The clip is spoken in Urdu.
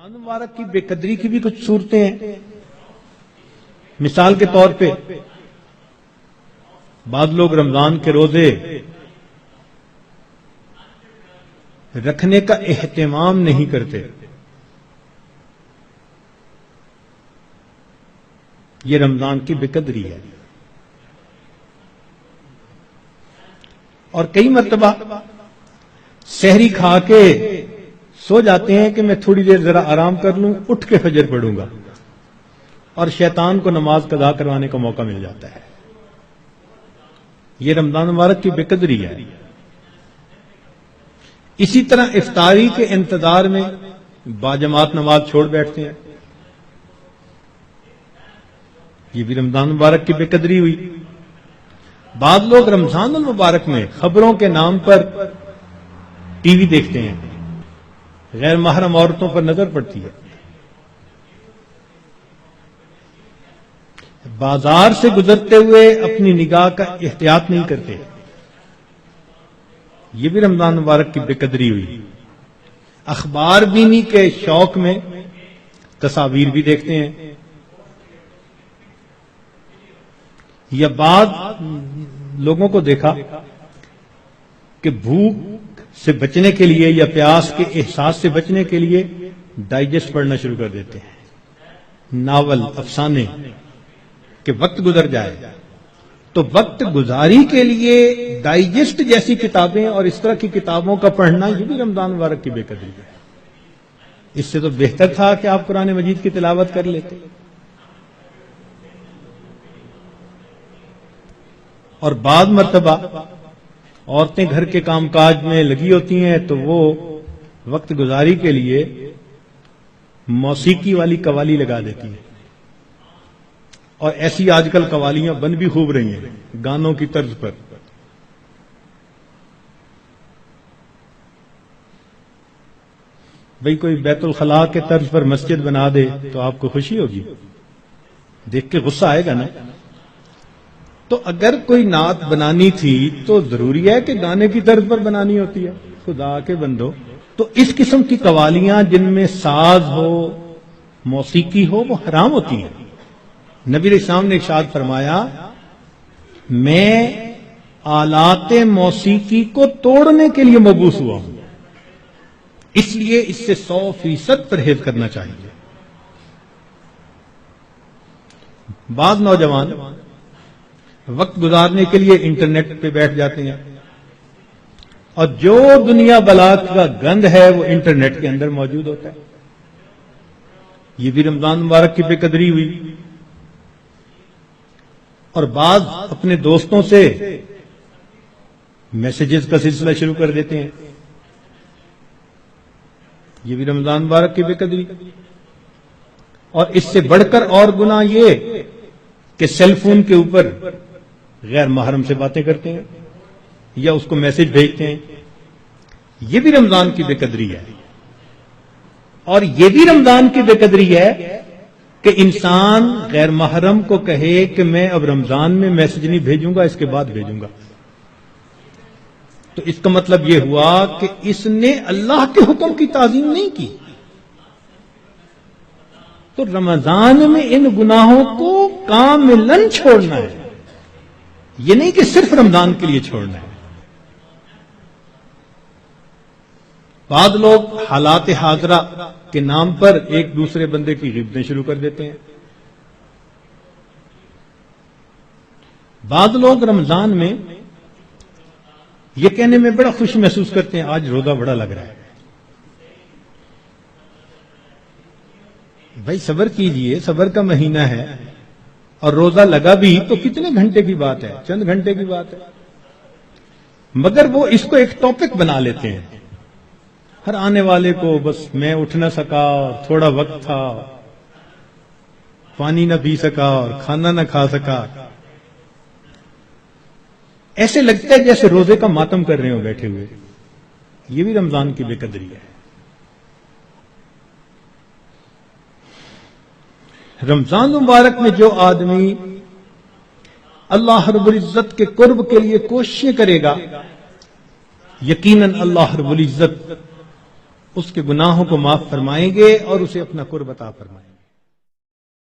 رمضان مبارک کی بے قدری کی بھی کچھ صورتیں ہیں. مثال کے طور پہ بعض لوگ رمضان کے روزے رکھنے کا اہتمام نہیں کرتے. یہ رمضان کی بے قدری ہے. اور کئی مرتبہ سحری کھا کے سو جاتے ہیں کہ میں تھوڑی دیر ذرا آرام کر لوں, اٹھ کے فجر پڑھوں گا, اور شیطان کو نماز قضا کروانے کا موقع مل جاتا ہے. یہ رمضان مبارک کی بے قدری ہے. اسی طرح افطاری کے انتظار میں باجماعت نماز چھوڑ بیٹھتے ہیں. یہ بھی رمضان مبارک کی بے قدری ہوئی. بعض لوگ رمضان المبارک میں خبروں کے نام پر ٹی وی دیکھتے ہیں, غیر محرم عورتوں پر نظر پڑتی ہے. بازار سے گزرتے ہوئے اپنی نگاہ کا احتیاط نہیں کرتے. یہ بھی رمضان مبارک کی بے قدری ہوئی. اخبار بینی کے شوق میں تصاویر بھی دیکھتے ہیں. یا بعض لوگوں کو دیکھا کہ بھوک سے بچنے کے لیے یا پیاس کے احساس سے بچنے کے لیے ڈائجسٹ پڑھنا شروع کر دیتے ہیں, ناول, افسانے, کہ وقت گزر جائے. تو وقت گزاری کے لیے ڈائجسٹ جیسی کتابیں اور اس طرح کی کتابوں کا پڑھنا یہ بھی رمضان مبارک کی بے قدری ہے. اس سے تو بہتر تھا کہ آپ قرآن مجید کی تلاوت کر لیتے. اور بعض مرتبہ عورتیں گھر کے کام کاج میں لگی ہوتی ہیں تو وہ وقت گزاری کے لیے موسیقی والی قوالی لگا دیتی ہیں. اور ایسی آج کل قوالیاں بن بھی خوب رہی ہیں گانوں کی طرز پر. بھئی کوئی بیت الخلاء کے طرز پر مسجد بنا دے تو آپ کو خوشی ہوگی, دیکھ کے غصہ آئے گا نا. تو اگر کوئی نعت بنانی تھی تو ضروری ہے کہ گانے کی طرز پر بنانی ہوتی ہے. خدا کے بندو, تو اس قسم کی قوالیاں جن میں ساز ہو, موسیقی ہو, وہ حرام ہوتی ہیں. نبی علیہ السلام نے ارشاد فرمایا, میں آلات موسیقی کو توڑنے کے لیے مبعوث ہوا ہوں, اس لیے اس سے 100% پرہیز کرنا چاہیے. بعض نوجوان وقت گزارنے کے لیے انٹرنیٹ پہ بیٹھ جاتے ہیں, اور جو دنیا بلا کا گند ہے وہ انٹرنیٹ کے اندر موجود ہوتا ہے. یہ بھی رمضان مبارک کی بے قدری ہوئی. اور بعض اپنے دوستوں سے میسیجز کا سلسلہ شروع کر دیتے ہیں. یہ بھی رمضان مبارک کی بے قدری. اور اس سے بڑھ کر اور گناہ یہ کہ سیل فون کے اوپر غیر محرم سے باتیں کرتے ہیں یا اس کو میسج بھیجتے ہیں. یہ بھی رمضان کی بے قدری ہے. اور یہ بھی رمضان کی بے قدری ہے کہ انسان غیر محرم کو کہے کہ میں اب رمضان میں میسج نہیں بھیجوں گا, اس کے بعد بھیجوں گا. تو اس کا مطلب یہ ہوا کہ اس نے اللہ کے حکم کی تعظیم نہیں کی. تو رمضان میں ان گناہوں کو کاملاً چھوڑنا ہے, یہ نہیں کہ صرف رمضان کے لیے چھوڑنا ہے. بعض لوگ حالات حاضرہ کے نام پر ایک دوسرے بندے کی غیبتیں شروع کر دیتے ہیں. بعض لوگ رمضان میں یہ کہنے میں بڑا خوشی محسوس کرتے ہیں, آج روزہ بڑا لگ رہا ہے. بھائی صبر کیجئے, صبر کا مہینہ ہے, اور روزہ لگا بھی تو کتنے گھنٹے کی بات ہے, چند گھنٹے کی بات ہے. مگر وہ اس کو ایک ٹاپک بنا لیتے ہیں. ہر آنے والے کو بس میں اٹھ نہ سکا, تھوڑا وقت تھا, پانی نہ پی سکا اور کھانا نہ کھا سکا. ایسے لگتا ہے جیسے روزے کا ماتم کر رہے ہو بیٹھے ہوئے. یہ بھی رمضان کی بے قدری ہے. رمضان مبارک میں جو آدمی اللہ رب العزت کے قرب کے لیے کوششیں کرے گا, یقیناً اللہ رب العزت اس کے گناہوں کو معاف فرمائیں گے اور اسے اپنا قرب عطا فرمائیں گے۔